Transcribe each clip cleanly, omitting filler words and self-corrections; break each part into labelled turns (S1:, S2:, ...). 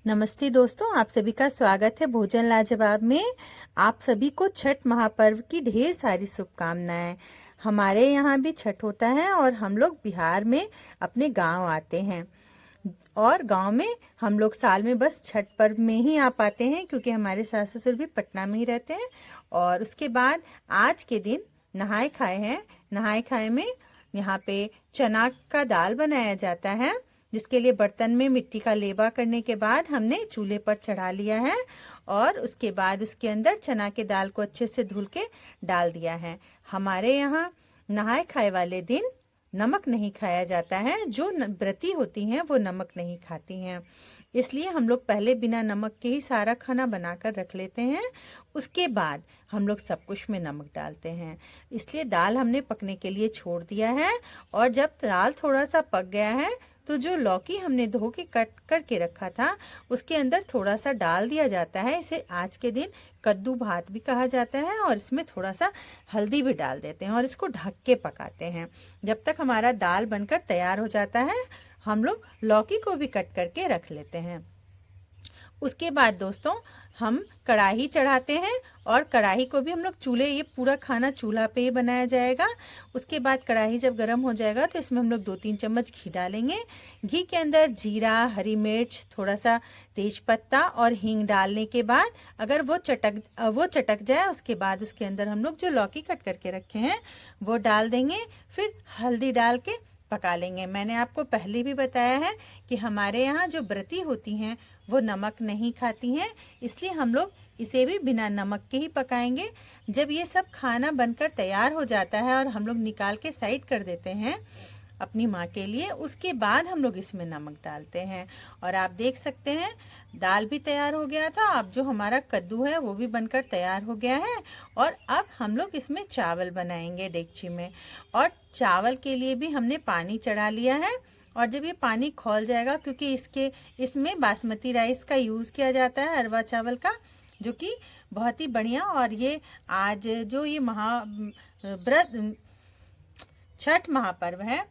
S1: नमस्ते दोस्तों, आप सभी का स्वागत है भोजन लाजवाब में। आप सभी को छठ महापर्व की ढेर सारी शुभकामनाएं। हमारे यहाँ भी छठ होता है और हम लोग बिहार में अपने गांव आते हैं। और गांव में हम लोग साल में बस छठ पर्व में ही आ पाते हैं, क्योंकि हमारे सास ससुर भी पटना में ही रहते हैं। और उसके बाद आज के दिन नहाए खाए हैं। नहाए खाए में यहाँ पे चना का दाल बनाया जाता है, जिसके लिए बर्तन में मिट्टी का लेबा करने के बाद हमने चूल्हे पर चढ़ा लिया है। और उसके बाद उसके अंदर चना के दाल को अच्छे से धुल के डाल दिया है। हमारे यहाँ नहाए खाए वाले दिन नमक नहीं खाया जाता है। जो व्रती होती हैं वो नमक नहीं खाती हैं, इसलिए हम लोग पहले बिना नमक के ही सारा खाना बनाकर रख लेते हैं। उसके बाद हम लोग सब कुछ में नमक डालते हैं। इसलिए दाल हमने पकने के लिए छोड़ दिया है। और जब दाल थोड़ा सा पक गया है तो जो लौकी हमने धो के कट करके रखा था उसके अंदर थोड़ा सा डाल दिया जाता है। इसे आज के दिन कद्दू भात भी कहा जाता है। और इसमें थोड़ा सा हल्दी भी डाल देते हैं और इसको ढक के पकाते हैं जब तक हमारा दाल बनकर तैयार हो जाता है। हम लोग लौकी को भी कट करके रख लेते हैं। उसके बाद दोस्तों हम कढ़ाई चढ़ाते हैं, और कढ़ाई को भी हम लोग चूल्हे, ये पूरा खाना चूल्हा पे ही बनाया जाएगा। उसके बाद कढ़ाई जब गर्म हो जाएगा तो इसमें हम लोग 2-3 चम्मच घी डालेंगे। घी के अंदर जीरा, हरी मिर्च, थोड़ा सा तेज पत्ता और हींग डालने के बाद अगर वो चटक जाए, उसके बाद उसके अंदर हम लोग जो लौकी कट करके रखे हैं वो डाल देंगे। फिर हल्दी डाल के पका लेंगे। मैंने आपको पहले भी बताया है कि हमारे यहाँ जो व्रती होती हैं वो नमक नहीं खाती हैं, इसलिए हम लोग इसे भी बिना नमक के ही पकाएंगे। जब ये सब खाना बनकर तैयार हो जाता है और हम लोग निकाल के साइड कर देते हैं अपनी माँ के लिए, उसके बाद हम लोग इसमें नमक डालते हैं। और आप देख सकते हैं दाल भी तैयार हो गया था। अब जो हमारा कद्दू है वो भी बनकर तैयार हो गया है। और अब हम लोग इसमें चावल बनाएंगे डेगची में। और चावल के लिए भी हमने पानी चढ़ा लिया है। और जब ये पानी खौल जाएगा, क्योंकि इसमें बासमती राइस का यूज़ किया जाता है, अरवा चावल का, जो कि बहुत ही बढ़िया। और ये आज जो ये व्रत छठ महापर्व है,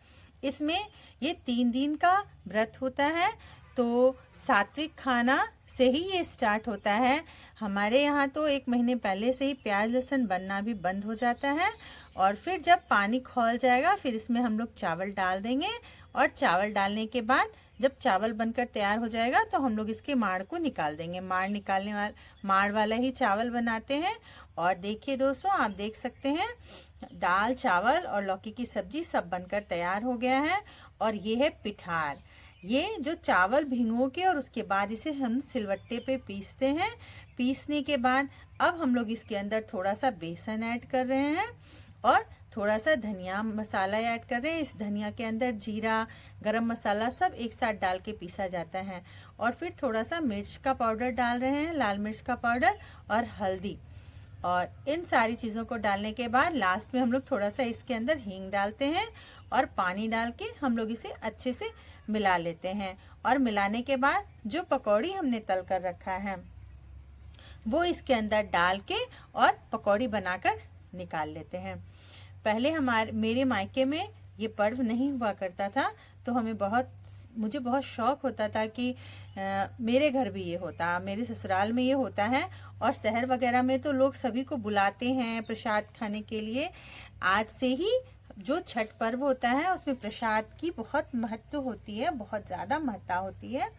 S1: इसमें ये 3 दिन का व्रत होता है। तो सात्विक खाना से ही ये स्टार्ट होता है। हमारे यहाँ तो 1 महीने पहले से ही प्याज लहसुन बनना भी बंद हो जाता है। और फिर जब पानी खौल जाएगा फिर इसमें हम लोग चावल डाल देंगे। और चावल डालने के बाद जब चावल बनकर तैयार हो जाएगा तो हम लोग इसके माड़ को निकाल देंगे। माड़ वाला ही चावल बनाते हैं। और देखिए दोस्तों, आप देख सकते हैं दाल, चावल और लौकी की सब्जी सब बनकर तैयार हो गया है। और ये है पिठार। ये जो चावल भिगो के और उसके बाद इसे हम सिलवट्टे पे पीसते हैं। पीसने के बाद अब हम लोग इसके अंदर थोड़ा सा बेसन ऐड कर रहे हैं और थोड़ा सा धनिया मसाला ऐड कर रहे हैं। इस धनिया के अंदर जीरा, गरम मसाला सब एक साथ डाल के पीसा जाता है। और फिर थोड़ा सा मिर्च का पाउडर डाल रहे हैं, लाल मिर्च का पाउडर और हल्दी। और इन सारी चीज़ों को डालने के बाद लास्ट में हम लोग थोड़ा सा इसके अंदर हींग डालते हैं और पानी डाल के हम लोग इसे अच्छे से मिला लेते हैं। और मिलाने के बाद जो पकौड़ी हमने तल कर रखा है वो इसके अंदर डाल के और पकौड़ी बनाकर निकाल लेते हैं। पहले मेरे मायके में ये पर्व नहीं हुआ करता था, तो मुझे बहुत शौक होता था कि मेरे घर भी ये होता, मेरे ससुराल में ये होता है। और शहर वगैरह में तो लोग सभी को बुलाते हैं प्रसाद खाने के लिए। आज से ही जो छठ पर्व होता है उसमें प्रसाद की बहुत महत्व होती है, बहुत ज़्यादा महत्ता होती है।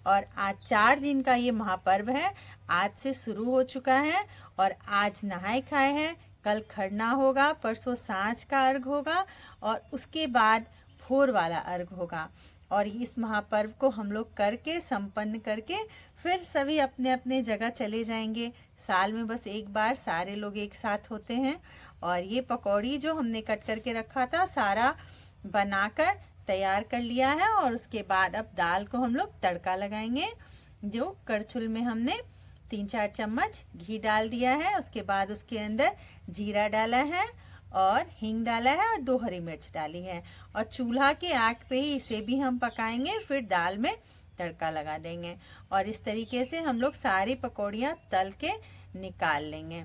S1: और आज 4 दिन का ये महापर्व है, आज से शुरू हो चुका है। और आज नहाए खाए हैं, कल खरना होगा, परसों सांझ का अर्घ होगा और उसके बाद भोर वाला अर्घ होगा। और इस महापर्व को हम लोग करके संपन्न करके फिर सभी अपने अपने जगह चले जाएंगे। साल में बस एक बार सारे लोग एक साथ होते हैं। और ये पकौड़ी जो हमने कट करके रखा था सारा बनाकर तैयार कर लिया है। और उसके बाद अब दाल को हम लोग तड़का लगाएंगे। जो कड़छुल में हमने 3-4 चम्मच घी डाल दिया है। उसके बाद उसके अंदर जीरा डाला है और हींग डाला है और 2 हरी मिर्च डाली है। और चूल्हा के आग पे ही इसे भी हम पकाएंगे, फिर दाल में तड़का लगा देंगे। और इस तरीके से हम लोग सारी पकौड़ियाँ तल के निकाल लेंगे।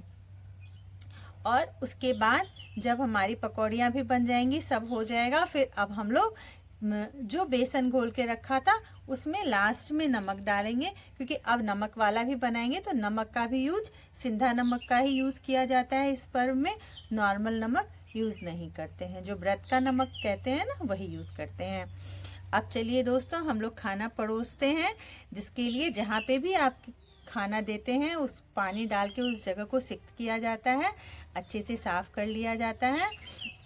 S1: और उसके बाद जब हमारी पकौड़ियाँ भी बन जाएंगी, सब हो जाएगा, फिर अब हम लोग जो बेसन घोल के रखा था उसमें लास्ट में नमक डालेंगे, क्योंकि अब नमक वाला भी बनाएंगे तो नमक का भी यूज सिंधा नमक का ही यूज किया जाता है इस पर्व में। नॉर्मल नमक यूज नहीं करते हैं, जो व्रत का नमक कहते हैं ना वही यूज करते हैं। अब चलिए दोस्तों हम लोग खाना परोसते हैं, जिसके लिए जहाँ पे भी आप खाना देते हैं उस पानी डाल के उस जगह को सिक्त किया जाता है, अच्छे से साफ कर लिया जाता है।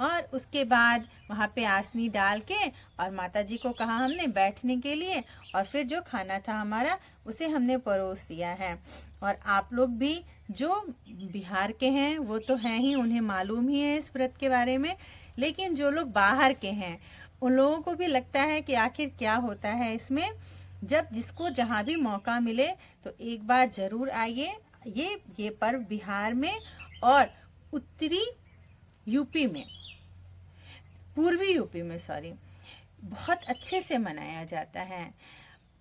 S1: और उसके बाद वहाँ पे आसनी डाल के और माता जी को कहा हमने बैठने के लिए, और फिर जो खाना था हमारा उसे हमने परोस दिया है। और आप लोग भी जो बिहार के हैं वो तो हैं ही, उन्हें मालूम ही है इस व्रत के बारे में, लेकिन जो लोग बाहर के हैं उन लोगों को भी लगता है कि आखिर क्या होता है इसमें। जब जिसको जहाँ भी मौका मिले तो एक बार जरूर आइए। ये पर्व बिहार में और उत्तरी यूपी में, पूर्वी यूपी में सॉरी, बहुत अच्छे से मनाया जाता है।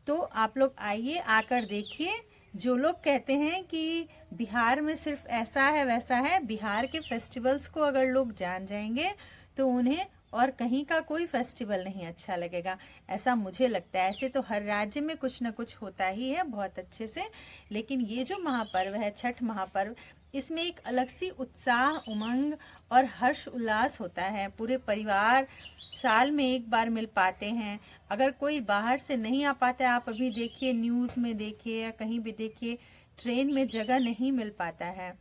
S1: तो आप लोग आइए, आकर देखिए। जो लोग कहते हैं कि बिहार में सिर्फ ऐसा है वैसा है, बिहार के फेस्टिवल्स को अगर लोग जान जाएंगे तो उन्हें और कहीं का कोई फेस्टिवल नहीं अच्छा लगेगा, ऐसा मुझे लगता है। ऐसे तो हर राज्य में कुछ ना कुछ होता ही है बहुत अच्छे से, लेकिन ये जो महापर्व है छठ महापर्व, इसमें एक अलग सी उत्साह, उमंग और हर्ष उल्लास होता है। पूरे परिवार साल में एक बार मिल पाते हैं। अगर कोई बाहर से नहीं आ पाता है, आप अभी देखिए न्यूज़ में देखिए या कहीं भी देखिए, ट्रेन में जगह नहीं मिल पाता है।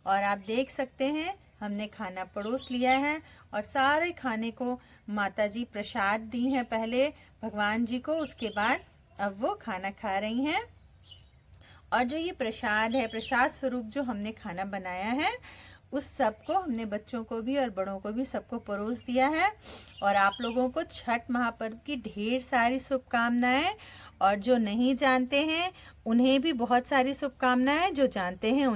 S1: और आप देख सकते हैं हमने खाना परोस लिया है और सारे खाने को माता जी प्रसाद दी हैं पहले भगवान जी को, उसके बाद अब वो खाना खा रही हैं। और जो ये प्रसाद है, प्रसाद स्वरूप जो हमने खाना बनाया है, उस सबको हमने बच्चों को भी और बड़ों को भी सबको परोस दिया है। और आप लोगों को छठ महापर्व की ढेर सारी शुभकामनाएं, और जो नहीं जानते हैं उन्हें भी बहुत सारी शुभकामनाएं, जो जानते हैं